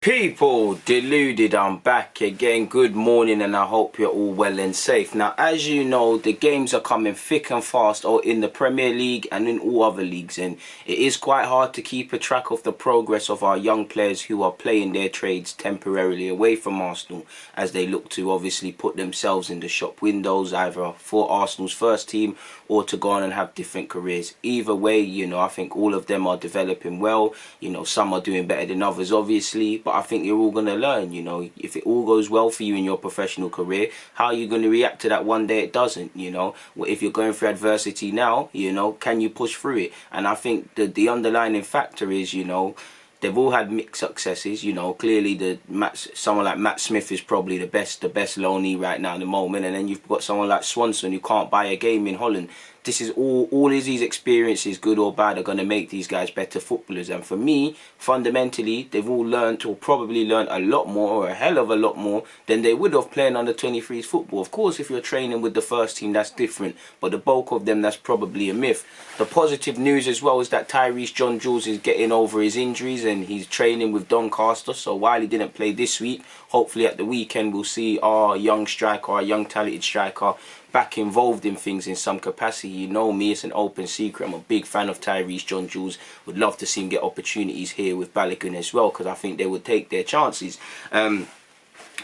People, Deluded, I'm back again. Good morning, and I hope you're all well and safe. Now, as you know, the games are coming thick and fast in the Premier League and in all other leagues, and it is quite hard to keep a track of the progress of our young players who are playing their trades temporarily away from Arsenal as they look to obviously put themselves in the shop windows, either for Arsenal's first team or to go on and have different careers. Either way, I think all of them are developing well. Some are doing better than others, obviously, but I think you're all going to learn. If it all goes well for you in your professional career, how are you going to react to that one day it doesn't? If you're going through adversity now, can you push through it? And I think the underlying factor is, they've all had mixed successes. Clearly someone like Matt Smith is probably the best loanee right now at the moment, and then you've got someone like Swanson who can't buy a game in Holland. This is all of these experiences, good or bad, are going to make these guys better footballers. And for me, fundamentally, they've all learned, or probably learned, a lot more, or a hell of a lot more than they would have playing under 23s football. Of course, if you're training with the first team, that's different, but the bulk of them, that's probably a myth. The positive news as well is that Tyrese John Jules is getting over his injuries and he's training with Doncaster. So while he didn't play this week, hopefully at the weekend we'll see our young striker, our young talented striker, back involved in things in some capacity. You know me, it's an open secret. I'm a big fan of Tyrese John Jules. Would love to see him get opportunities here with Balogun as well, because I think they would take their chances.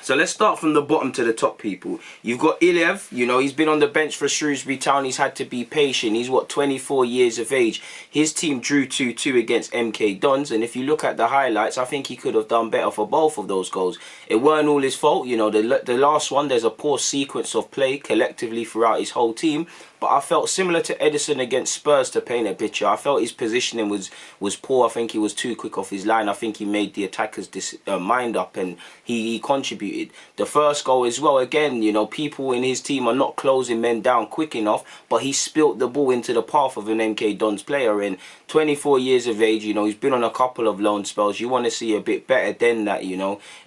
So let's start from the bottom to the top, people. You've got Ilev, he's been on the bench for Shrewsbury Town. He's had to be patient. He's, 24 years of age. His team drew 2-2 against MK Dons. And if you look at the highlights, I think he could have done better for both of those goals. It weren't all his fault. The last one, there's a poor sequence of play collectively throughout his whole team. But I felt similar to Edison against Spurs, to paint a picture. I felt his positioning was poor. I think he was too quick off his line. I think he made the attackers mind up, and he contributed. The first goal as well, again, people in his team are not closing men down quick enough, but he spilt the ball into the path of an MK Dons player. And 24 years of age, he's been on a couple of loan spells. You want to see a bit better than that,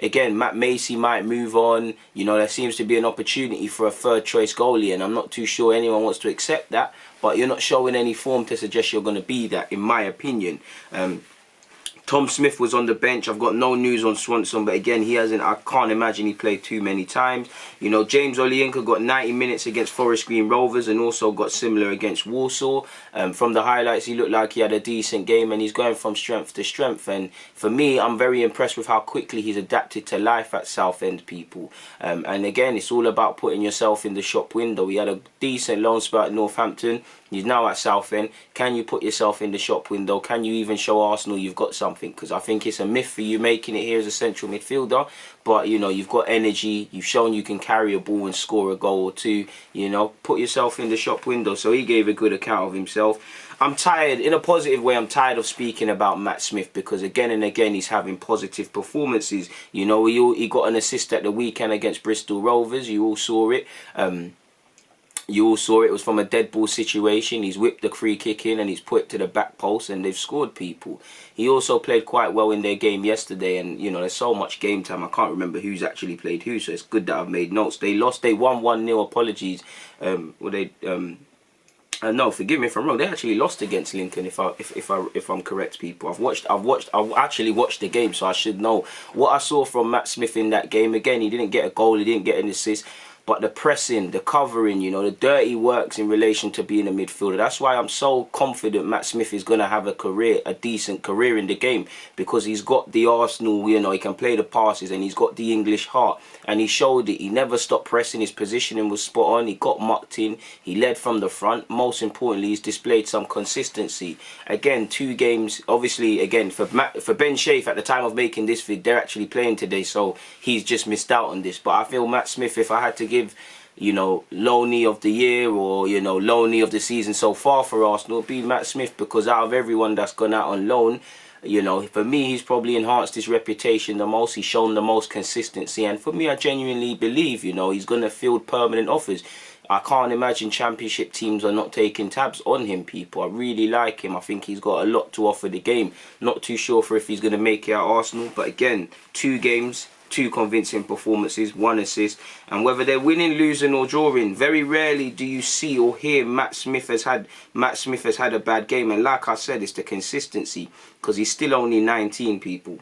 Again, Matt Macy might move on. There seems to be an opportunity for a third choice goalie, and I'm not too sure anyone wants to accept that, but you're not showing any form to suggest you're going to be that, in my opinion. Tom Smith was on the bench. I've got no news on Swanson, but again, I can't imagine he played too many times. James Olienka got 90 minutes against Forest Green Rovers and also got similar against Warsaw. From the highlights, he looked like he had a decent game, and he's going from strength to strength. And for me, I'm very impressed with how quickly he's adapted to life at Southend, people. And again, it's all about putting yourself in the shop window. He had a decent loan spell at Northampton. He's now at Southend. Can you put yourself in the shop window? Can you even show Arsenal you've got something? Because I think it's a myth for you making it here as a central midfielder. But, you've got energy. You've shown you can carry a ball and score a goal or two. Put yourself in the shop window. So he gave a good account of himself. I'm tired, in a positive way, I'm tired of speaking about Matt Smith, because again and again he's having positive performances. He got an assist at the weekend against Bristol Rovers. You all saw it. It was from a dead ball situation. He's whipped the free kick in and he's put it to the back post, and they've scored, people. He also played quite well in their game yesterday, and there's so much game time, I can't remember who's actually played who, so it's good that I've made notes. They won 1-0, apologies. No, forgive me if I'm wrong. They actually lost against Lincoln, if I'm correct, people. I've actually watched the game, so I should know. What I saw from Matt Smith in that game, again, he didn't get a goal, he didn't get an assist. But the pressing, the covering, the dirty works in relation to being a midfielder. That's why I'm so confident Matt Smith is going to have a decent career in the game. Because he's got the Arsenal, he can play the passes, and he's got the English heart. And he showed it. He never stopped pressing. His positioning was spot on. He got mucked in. He led from the front. Most importantly, he's displayed some consistency. Again, 2 games. Obviously, again, for Ben Shafe, at the time of making this vid, they're actually playing today. So he's just missed out on this. But I feel Matt Smith, if I had to give loanee of the year or loanee of the season so far for Arsenal, it'd be Matt Smith, because out of everyone that's gone out on loan, for me, he's probably enhanced his reputation the most. He's shown the most consistency, and for me, I genuinely believe he's going to field permanent offers. I can't imagine championship teams are not taking tabs on him, people. I really like him. I think he's got a lot to offer the game. Not too sure for if he's going to make it at Arsenal, but again, 2 games, 2 convincing performances, 1 assist, and whether they're winning, losing or drawing, very rarely do you see or hear Matt Smith has had a bad game. And like I said, it's the consistency, because he's still only 19, people.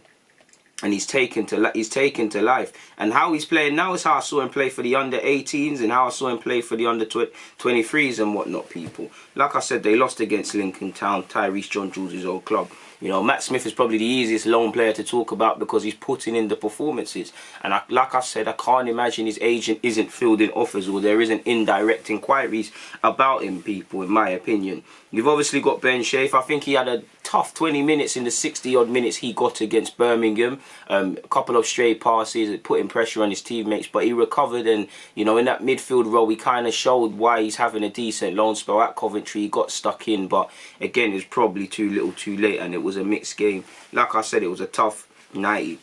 and he's taken to life. And how he's playing now is how I saw him play for the under-18s and how I saw him play for the under-23s and whatnot, people. Like I said, they lost against Lincoln Town, Tyrese John Jules' old club. You know, Matt Smith is probably the easiest lone player to talk about because he's putting in the performances. And like I said, I can't imagine his agent isn't fielding offers or there isn't indirect inquiries about him, people, in my opinion. You've obviously got Ben Shafe. I think he had a tough 20 minutes in the 60-odd minutes he got against Birmingham. A couple of stray passes, putting pressure on his teammates, but he recovered. And, you know, in that midfield role, he kind of showed why he's having a decent loan spell at Coventry. He got stuck in, but again, it's probably too little too late, and it was a mixed game. Like I said, it was a tough 90.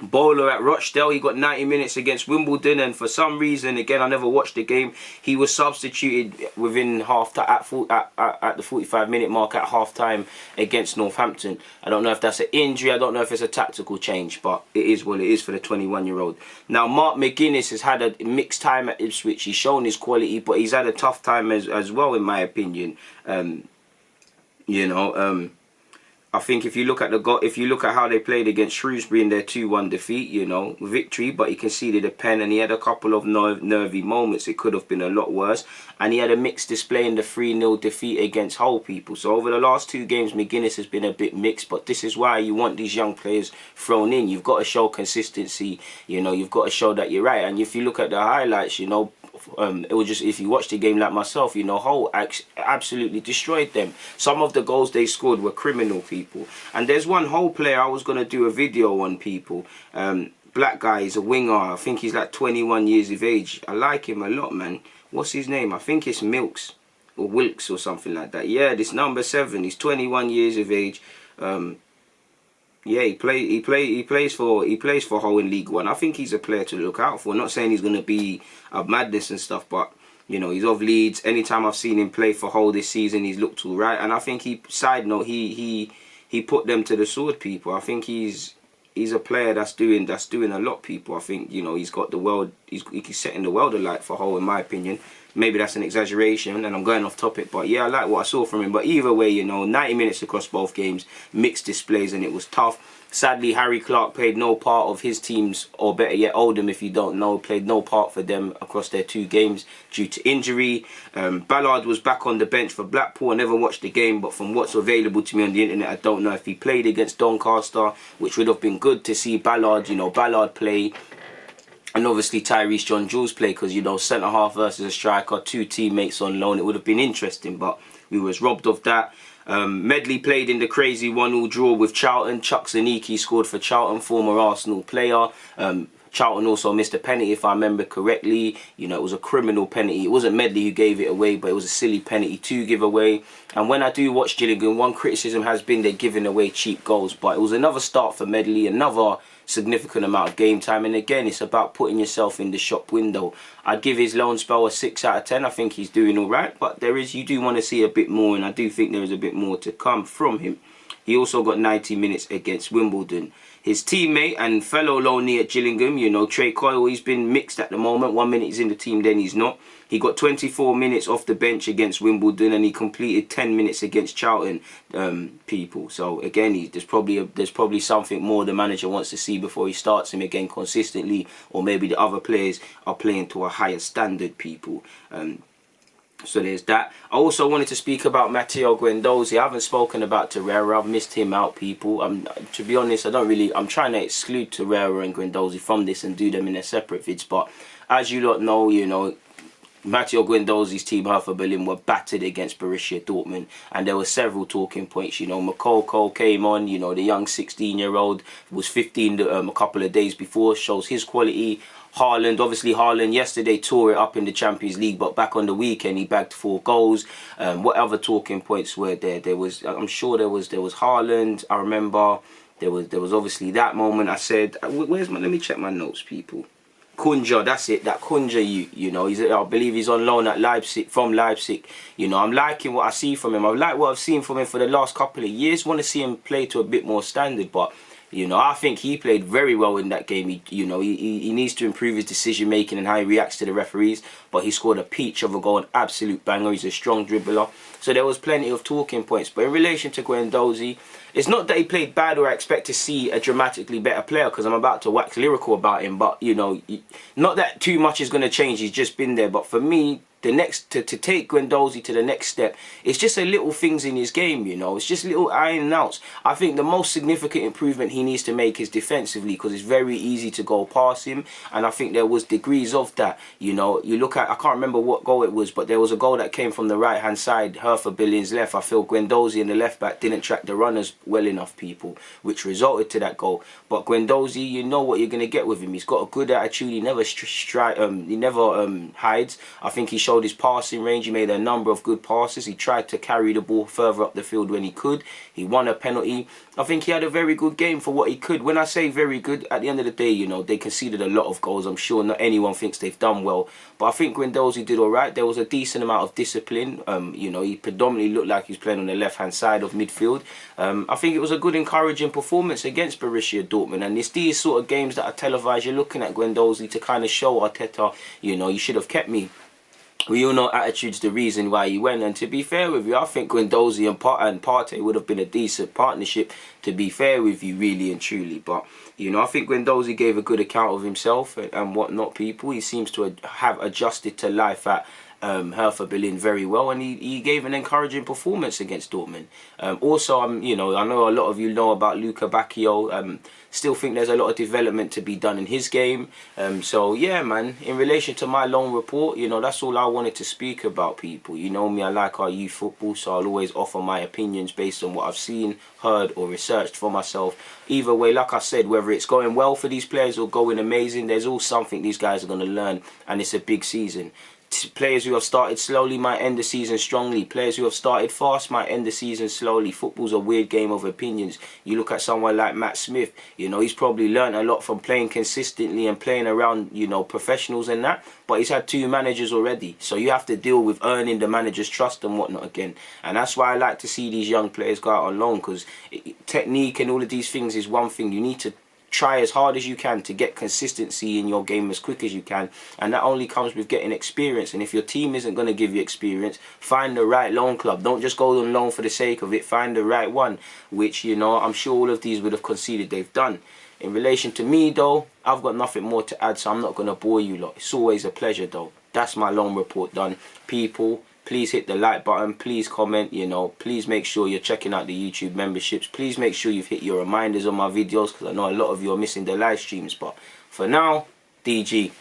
Bowler at Rochdale, he got 90 minutes against Wimbledon, and for some reason, again, I never watched the game, he was substituted within at the 45-minute mark at half-time against Northampton. I don't know if that's an injury, I don't know if it's a tactical change, but it is what it is for the 21-year-old. Now, Mark McGuinness has had a mixed time at Ipswich. He's shown his quality, but he's had a tough time as well, in my opinion. I think if you look at how they played against Shrewsbury in their 2-1 defeat, you know, victory, but he conceded a pen and he had a couple of nervy moments. It could have been a lot worse. And he had a mixed display in the 3-0 defeat against Hull, people. So over the last 2 games, McGuinness has been a bit mixed, but this is why you want these young players thrown in. You've got to show consistency, you know, you've got to show that you're right. And if you look at the highlights, you know, it was just, if you watch the game like myself, you know, Hull absolutely destroyed them. Some of the goals they scored were criminal, people. And there's one Hull player I was going to do a video on, people. Black guy, he's a winger. I think he's like 21 years of age. I like him a lot, man. What's his name? I think it's Milks or Wilkes or something like that. Yeah, this number 7. He's 21 years of age. Yeah, he plays for Hull in League One. I think he's a player to look out for. I'm not saying he's going to be a madness and stuff, but you know, he's of Leeds. Anytime I've seen him play for Hull this season, he's looked all right. And I think he put them to the sword, people. I think he's a player that's doing a lot, people. I think, you know, he's got the world. He's setting the world alight for Hull, in my opinion. Maybe that's an exaggeration and I'm going off topic, but yeah, I like what I saw from him. But either way, you know, 90 minutes across both games, mixed displays, and it was tough. Sadly, Harry Clark played no part of his teams, or better yet, Oldham, if you don't know, played no part for them across their 2 games due to injury. Ballard was back on the bench for Blackpool. I never watched the game, but from what's available to me on the internet, I don't know if he played against Doncaster, which would have been good to see Ballard, you know, Ballard play. And obviously Tyrese John Jules play, because, you know, centre-half versus a striker, 2 teammates on loan. It would have been interesting, but we was robbed of that. Medley played in the crazy 1-1 draw with Charlton. Chuck Zaniki scored for Charlton, former Arsenal player. Charlton also missed a penalty, if I remember correctly. You know, it was a criminal penalty. It wasn't Medley who gave it away, but it was a silly penalty to give away. And when I do watch Gillingham, one criticism has been they're giving away cheap goals. But it was another start for Medley, another significant amount of game time. And again, it's about putting yourself in the shop window. I'd give his loan spell a 6 out of 10. I think he's doing all right. But you do want to see a bit more, and I do think there is a bit more to come from him. He also got 90 minutes against Wimbledon. His teammate and fellow loanee at Gillingham, you know, Trey Coyle, he's been mixed at the moment. 1 minute he's in the team, then he's not. He got 24 minutes off the bench against Wimbledon, and he completed 10 minutes against Charlton, people. So again, there's probably something more the manager wants to see before he starts him again consistently, or maybe the other players are playing to a higher standard, people. So there's that. I also wanted to speak about Matteo Guendouzi. I haven't spoken about Torreira. I've missed him out, people. To be honest, I'm trying to exclude Torreira and Guendouzi from this and do them in a separate vids. But as you lot know, you know, Matteo Guendouzi's team, Hertha Berlin, were battered against Borussia Dortmund, and there were several talking points. You know, Makoko came on, you know, the young 16-year-old, was 15 a couple of days before, shows his quality. Haaland yesterday tore it up in the Champions League, but back on the weekend he bagged 4 goals. What other talking points were there? I'm sure there was Haaland. I remember there was obviously that moment. I said, let me check my notes, people. Kunja, that's it. That Kunja, you know, I believe he's on loan at Leipzig, from Leipzig. You know, I'm liking what I see from him. I like what I've seen from him for the last couple of years. Want to see him play to a bit more standard, but you know, I think he played very well in that game. He needs to improve his decision making and how he reacts to the referees. But he scored a peach of a goal, an absolute banger. He's a strong dribbler. So there was plenty of talking points. But in relation to Guendouzi, it's not that he played bad or I expect to see a dramatically better player, because I'm about to wax lyrical about him, but you know, not that too much is going to change. He's just been there. But for me, the next to take Guendouzi to the next step, it's just a little things in his game, you know. It's just little iron outs. I think the most significant improvement he needs to make is defensively, because it's very easy to go past him, and I think there was degrees of that. You know, you look at, I can't remember what goal it was, but there was a goal that came from the right hand side, Hertha Berlin's left. I feel Guendouzi and the left back didn't track the runners well enough, people, which resulted to that goal. But Guendouzi, you know what you're gonna get with him. He's got a good attitude. He never hides. I think he showed his passing range. He made a number of good passes. He tried to carry the ball further up the field when he could. He won a penalty. I think he had a very good game for what he could. When I say very good, at the end of the day, you know, they conceded a lot of goals. I'm sure not anyone thinks they've done well, but I think Guendouzi did all right. There was a decent amount of discipline. You know, he predominantly looked like he was playing on the left-hand side of midfield. I think it was a good, encouraging performance against Borussia Dortmund. And it's these sort of games that are televised. You're looking at Guendouzi to kind of show Arteta, you know, you should have kept me. We all know attitude's the reason why he went, and to be fair with you, I think Guendouzi and Partey would have been a decent partnership, to be fair with you, really and truly. But, you know, I think Guendouzi gave a good account of himself and whatnot, people. He seems to have adjusted to life at Hertha Berlin very well, and he gave an encouraging performance against Dortmund. Also, you know, I know a lot of you know about Luca Bacchio. Still think there's a lot of development to be done in his game. So yeah, man, in relation to my long report, you know, that's all I wanted to speak about, people. You know me, I like our youth football, so I'll always offer my opinions based on what I've seen, heard or researched for myself. Either way, like I said, whether it's going well for these players or going amazing, there's all something these guys are going to learn, and it's a big season. Players who have started slowly might end the season strongly. Players who have started fast might end the season slowly. Football's a weird game of opinions. You look at someone like Matt Smith, you know, he's probably learned a lot from playing consistently and playing around, you know, professionals and that, but he's had 2 managers already. So you have to deal with earning the manager's trust and whatnot again. And that's why I like to see these young players go out on loan, because technique and all of these things is one thing. You need to try as hard as you can to get consistency in your game as quick as you can, and that only comes with getting experience. And if your team isn't going to give you experience, find the right loan club. Don't just go on loan for the sake of it. Find the right one, which, you know, I'm sure all of these would have conceded they've done. In relation to me though, I've got nothing more to add, so I'm not going to bore you lot. It's always a pleasure though. That's my long report done, people. Please hit the like button, please comment, you know, please make sure you're checking out the YouTube memberships. Please make sure you've hit your reminders on my videos, because I know a lot of you are missing the live streams. But for now, DG.